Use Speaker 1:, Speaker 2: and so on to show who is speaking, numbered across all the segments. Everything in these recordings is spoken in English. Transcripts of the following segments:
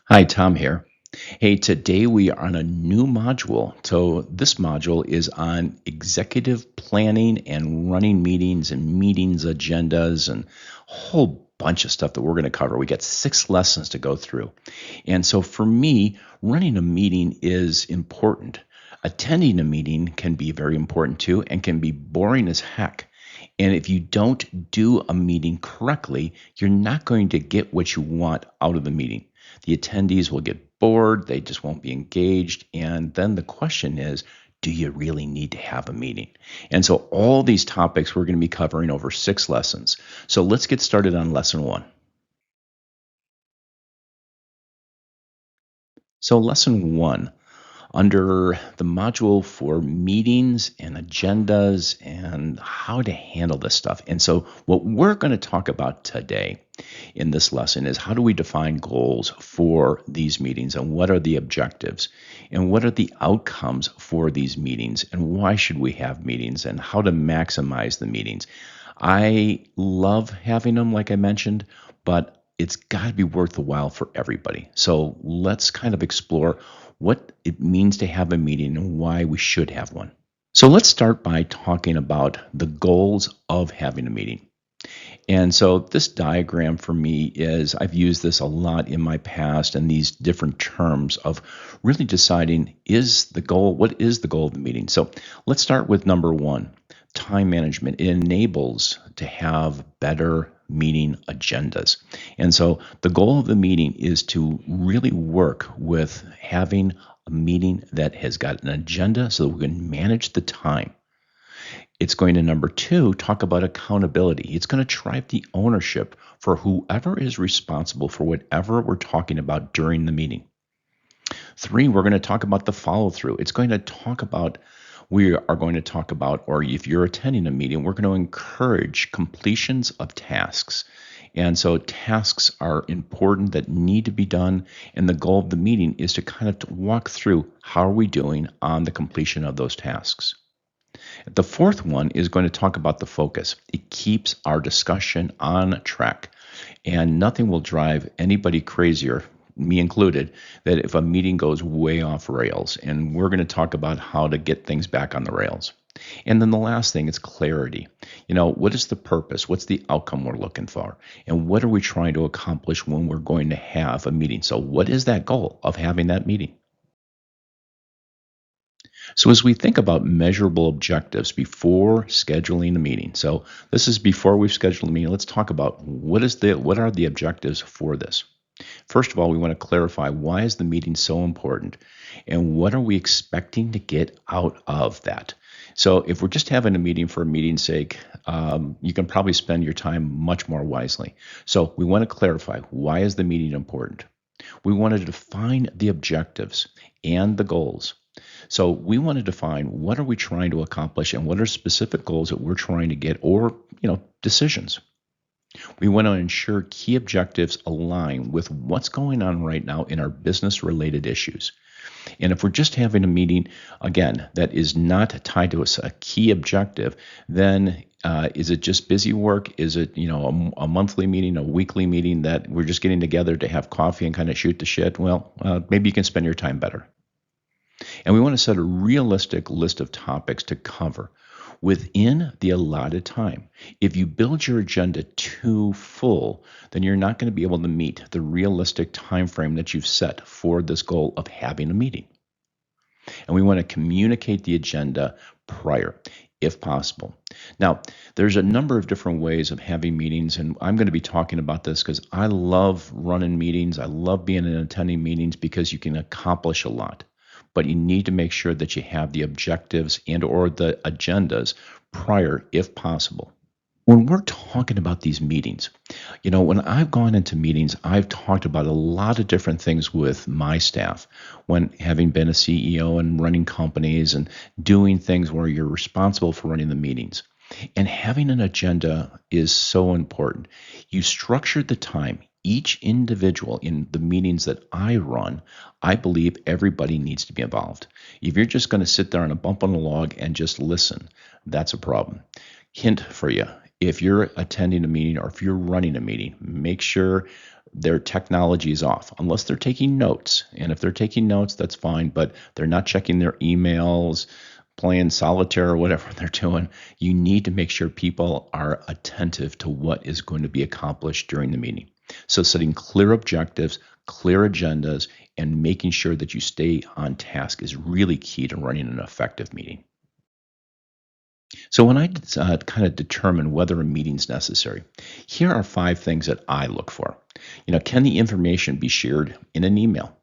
Speaker 1: Hi, Tom here. Hey, today we are on a new module. So, this module is on executive planning and running meetings and meetings agendas and a whole bunch of stuff that we're going to cover. We got 6 lessons to go through. And so, for me, running a meeting is important. Attending a meeting can be very important too and can be boring as heck. And if you don't do a meeting correctly, you're not going to get what you want out of the meeting. The attendees will get bored, they just won't be engaged. And then the question is, do you really need to have a meeting? And so, all these topics we're going to be covering over 6 lessons. So, let's get started on lesson one. So, lesson one, under the module for meetings and agendas and how to handle this stuff. And so, what we're going to talk about today in this lesson is how do we define goals for these meetings and what are the objectives and what are the outcomes for these meetings and why should we have meetings and how to maximize the meetings. I love having them, like I mentioned, but it's got to be worth the while for everybody. So let's kind of explore what it means to have a meeting and why we should have one. So let's start by talking about the goals of having a meeting. And so this diagram for me is I've used this a lot in my past and these different terms of really deciding what is the goal of the meeting. So let's start with number one, time management. It enables to have better meeting agendas. And so the goal of the meeting is to really work with having a meeting that has got an agenda so that we can manage the time. It's going to, number two, talk about accountability. It's going to drive the ownership for whoever is responsible for whatever we're talking about during the meeting. Three, we're going to talk about the follow through. We are going to talk about, or if you're attending a meeting, we're going to encourage completions of tasks. And so tasks are important that need to be done. And the goal of the meeting is to kind of walk through how are we doing on the completion of those tasks. The fourth one is going to talk about the focus. It keeps our discussion on track, and nothing will drive anybody crazier, me included, that if a meeting goes way off rails. And we're going to talk about how to get things back on the rails. And then the last thing is clarity. What is the purpose? What's the outcome we're looking for? And what are we trying to accomplish when we're going to have a meeting? So, what is that goal of having that meeting? So, as we think about measurable objectives before scheduling a meeting, so this is before we've scheduled a meeting, let's talk about what are the objectives for this. First of all, we want to clarify why is the meeting so important and what are we expecting to get out of that. So, if we're just having a meeting for a meeting's sake, you can probably spend your time much more wisely. So, we want to clarify why is the meeting important. We want to define the objectives and the goals. So we want to define what are we trying to accomplish and what are specific goals that we're trying to get or, decisions. We want to ensure key objectives align with what's going on right now in our business related issues. And if we're just having a meeting, again, that is not tied to a key objective, then is it just busy work? Is it, a monthly meeting, a weekly meeting that we're just getting together to have coffee and kind of shoot the shit? Well, maybe you can spend your time better. And we want to set a realistic list of topics to cover within the allotted time. If you build your agenda too full, then you're not going to be able to meet the realistic time frame that you've set for this goal of having a meeting. And we want to communicate the agenda prior, if possible. Now, there's a number of different ways of having meetings, and I'm going to be talking about this because I love running meetings. I love being and attending meetings because you can accomplish a lot. But you need to make sure that you have the objectives and or the agendas prior, if possible. When we're talking about these meetings, when I've gone into meetings, I've talked about a lot of different things with my staff. When having been a CEO and running companies and doing things where you're responsible for running the meetings. And having an agenda is so important. You structure the time. Each individual in the meetings that I run, I believe everybody needs to be involved. If you're just going to sit there on a bump on a log and just listen, that's a problem. Hint for you. If you're attending a meeting or if you're running a meeting, make sure their technology is off, unless they're taking notes. And if they're taking notes, that's fine, but they're not checking their emails, playing solitaire or whatever they're doing. You need to make sure people are attentive to what is going to be accomplished during the meeting. So setting clear objectives, clear agendas, and making sure that you stay on task is really key to running an effective meeting. So when I kind of determine whether a meeting's necessary, here are five things that I look for. Can the information be shared in an email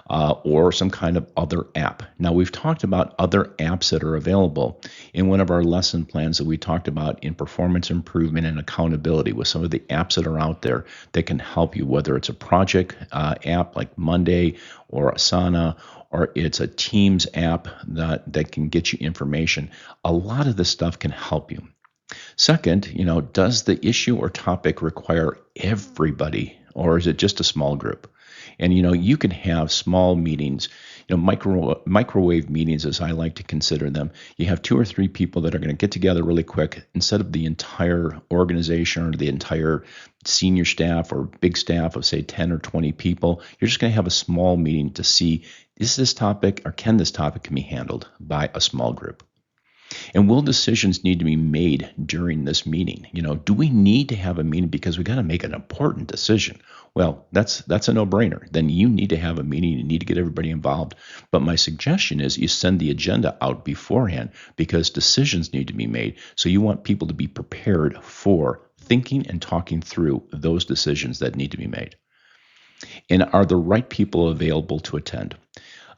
Speaker 1: or some kind of other app? Now, we've talked about other apps that are available in one of our lesson plans that we talked about in performance improvement and accountability with some of the apps that are out there that can help you, whether it's a project app like Monday or Asana, or it's a Teams app that can get you information. A lot of this stuff can help you. Second, does the issue or topic require everybody or is it just a small group? And you can have small meetings, microwave meetings as I like to consider them. You have two or three people that are going to get together really quick instead of the entire organization or the entire senior staff or big staff of say 10 or 20 people. You're just going to have a small meeting to see, is this topic or can this topic be handled by a small group? And will decisions need to be made during this meeting? Do we need to have a meeting because we got to make an important decision? Well, that's a no-brainer. Then you need to have a meeting. You need to get everybody involved. But my suggestion is you send the agenda out beforehand because decisions need to be made. So you want people to be prepared for thinking and talking through those decisions that need to be made. And are the right people available to attend?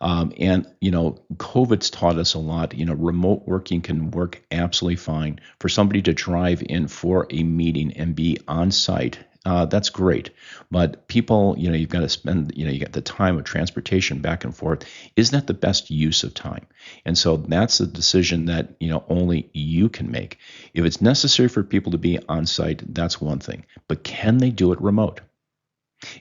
Speaker 1: COVID's taught us a lot. Remote working can work absolutely fine. For somebody to drive in for a meeting and be on site, that's great. But people, you've got to spend, you got the time of transportation back and forth. Isn't that the best use of time? And so that's a decision that, only you can make. If it's necessary for people to be on site, that's one thing. But can they do it remote?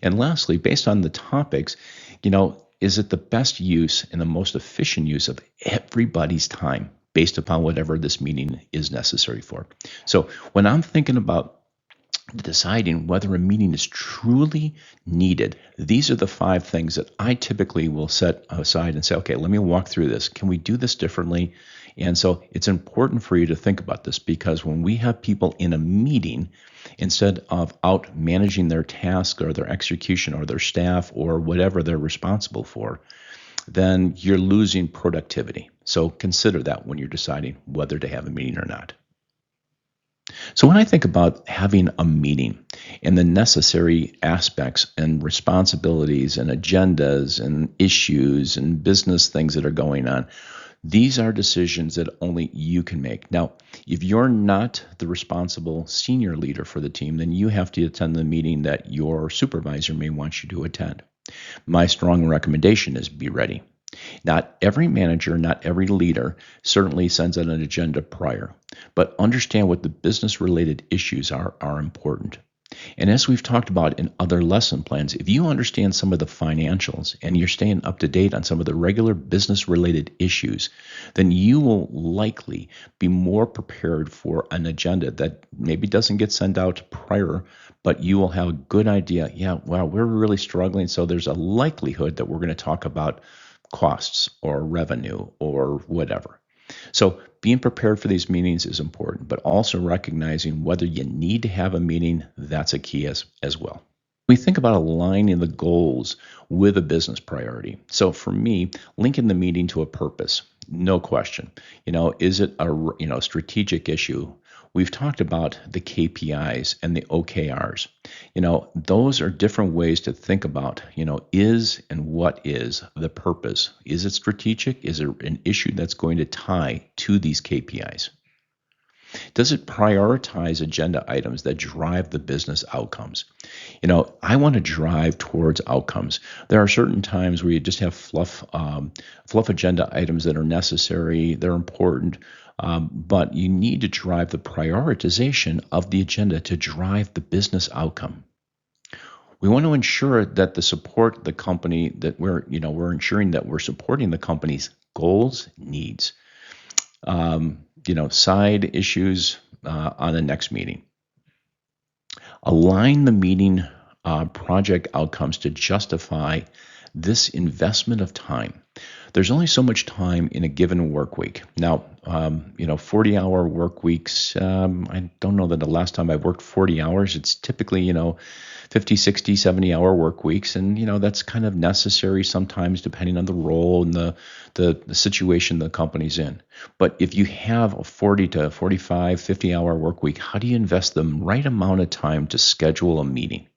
Speaker 1: And lastly, based on the topics, is it the best use and the most efficient use of everybody's time based upon whatever this meeting is necessary for? So when I'm thinking about deciding whether a meeting is truly needed, these are the five things that I typically will set aside and say, okay, let me walk through this. Can we do this differently? And so it's important for you to think about this because when we have people in a meeting, instead of out managing their task or their execution or their staff or whatever they're responsible for, then you're losing productivity. So consider that when you're deciding whether to have a meeting or not. So when I think about having a meeting and the necessary aspects and responsibilities and agendas and issues and business things that are going on, these are decisions that only you can make. Now, if you're not the responsible senior leader for the team, then you have to attend the meeting that your supervisor may want you to attend. My strong recommendation is be ready. Not every manager, not every leader certainly sends out an agenda prior, but understand what the business related issues are important. And as we've talked about in other lesson plans, if you understand some of the financials and you're staying up to date on some of the regular business related issues, then you will likely be more prepared for an agenda that maybe doesn't get sent out prior, but you will have a good idea. Yeah, wow, we're really struggling. So there's a likelihood that we're going to talk about costs or revenue or whatever. So being prepared for these meetings is important, but also recognizing whether you need to have a meeting, that's a key as well. We think about aligning the goals with a business priority. So for me, linking the meeting to a purpose, no question. Is it a strategic issue? We've talked about the KPIs and the OKRs. Those are different ways to think about, is and what is the purpose? Is it strategic? Is it an issue that's going to tie to these KPIs? Does it prioritize agenda items that drive the business outcomes? I want to drive towards outcomes. There are certain times where you just have fluff agenda items that are necessary, they're important, but you need to drive the prioritization of the agenda to drive the business outcome. We want to ensure that the company that we're ensuring that we're supporting the company's goals, needs. side issues on the next meeting. Align the meeting project outcomes to justify this investment of time. There's only so much time in a given work week. Now, 40-hour work weeks, I don't know that the last time I worked 40 hours. It's typically, 50, 60, 70-hour work weeks. And, that's kind of necessary sometimes depending on the role and the situation the company's in. But if you have a 40 to 45, 50-hour work week, how do you invest the right amount of time to schedule a meeting?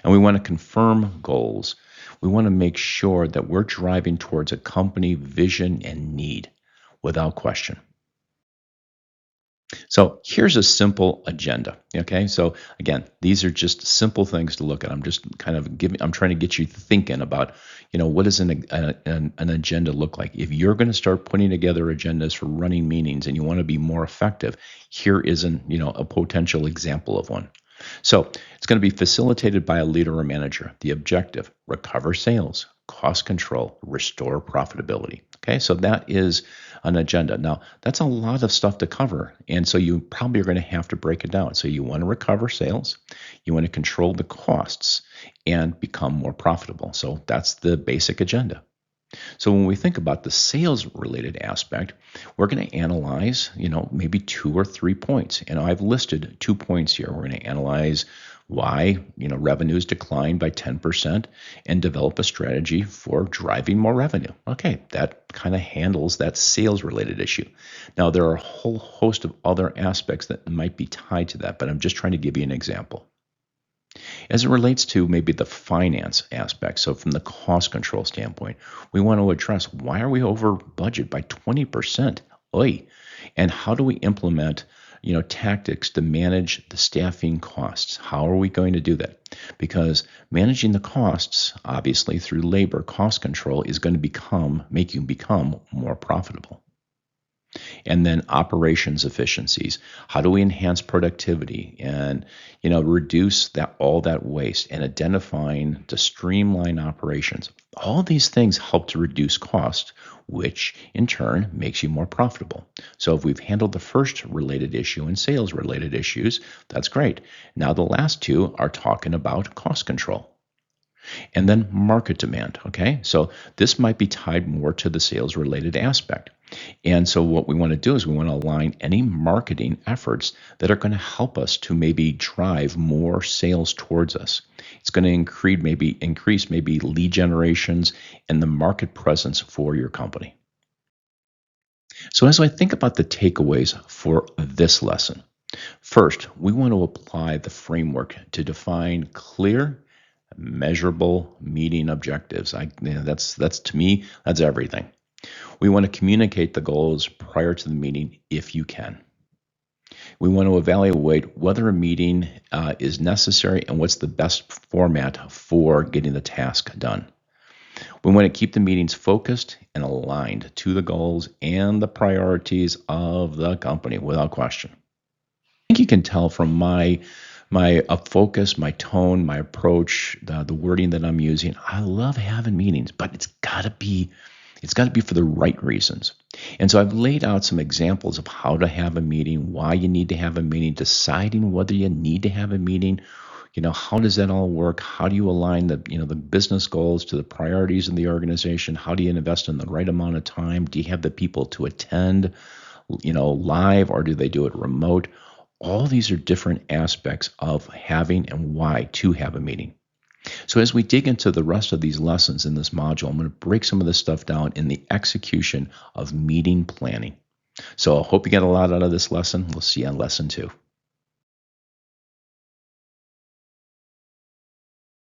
Speaker 1: And we want to confirm goals. We want to make sure that we're driving towards a company vision and need without question. So here's a simple agenda. Okay. So again, these are just simple things to look at. I'm just kind of I'm trying to get you thinking about, what does an agenda look like? If you're going to start putting together agendas for running meetings and you want to be more effective, here is a potential example of one. So it's going to be facilitated by a leader or manager. The objective: recover sales, cost control, restore profitability. Okay, so that is an agenda. Now, that's a lot of stuff to cover. And so you probably are going to have to break it down. So you want to recover sales, you want to control the costs, and become more profitable. So that's the basic agenda. So when we think about the sales related aspect, we're going to analyze, maybe 2 or 3 points. And I've listed 2 points here. We're going to analyze why, revenues declined by 10% and develop a strategy for driving more revenue. Okay, that kind of handles that sales related issue. Now, there are a whole host of other aspects that might be tied to that, but I'm just trying to give you an example. As it relates to maybe the finance aspect, so from the cost control standpoint, we want to address why are we over budget by 20%? Oy. And how do we implement, tactics to manage the staffing costs? How are we going to do that? Because managing the costs, obviously through labor cost control, is going to make you become more profitable. And then operations efficiencies. How do we enhance productivity and reduce all that waste, and identifying to streamline operations? All these things help to reduce cost, which in turn makes you more profitable. So if we've handled the first related issue and sales related issues, that's great. Now the last two are talking about cost control. And then market demand. Okay, so this might be tied more to the sales related aspect. And so what we want to do is we want to align any marketing efforts that are going to help us to maybe drive more sales towards us. It's going to increase maybe lead generations and the market presence for your company. So as I think about the takeaways for this lesson, first, we want to apply the framework to define clear, measurable meeting objectives. That's to me, that's everything. We want to communicate the goals prior to the meeting if you can. We want to evaluate whether a meeting is necessary and what's the best format for getting the task done. We want to keep the meetings focused and aligned to the goals and the priorities of the company without question. I think you can tell from my focus, my tone, my approach, the wording that I'm using. I love having meetings, but it's got to be for the right reasons. And so I've laid out some examples of how to have a meeting, why you need to have a meeting, deciding whether you need to have a meeting. How does that all work? How do you align the business goals to the priorities of the organization? How do you invest in the right amount of time? Do you have the people to attend, live, or do they do it remote? All these are different aspects of having and why to have a meeting. So as we dig into the rest of these lessons in this module, I'm going to break some of this stuff down in the execution of meeting planning. So I hope you get a lot out of this lesson. We'll see you on lesson 2.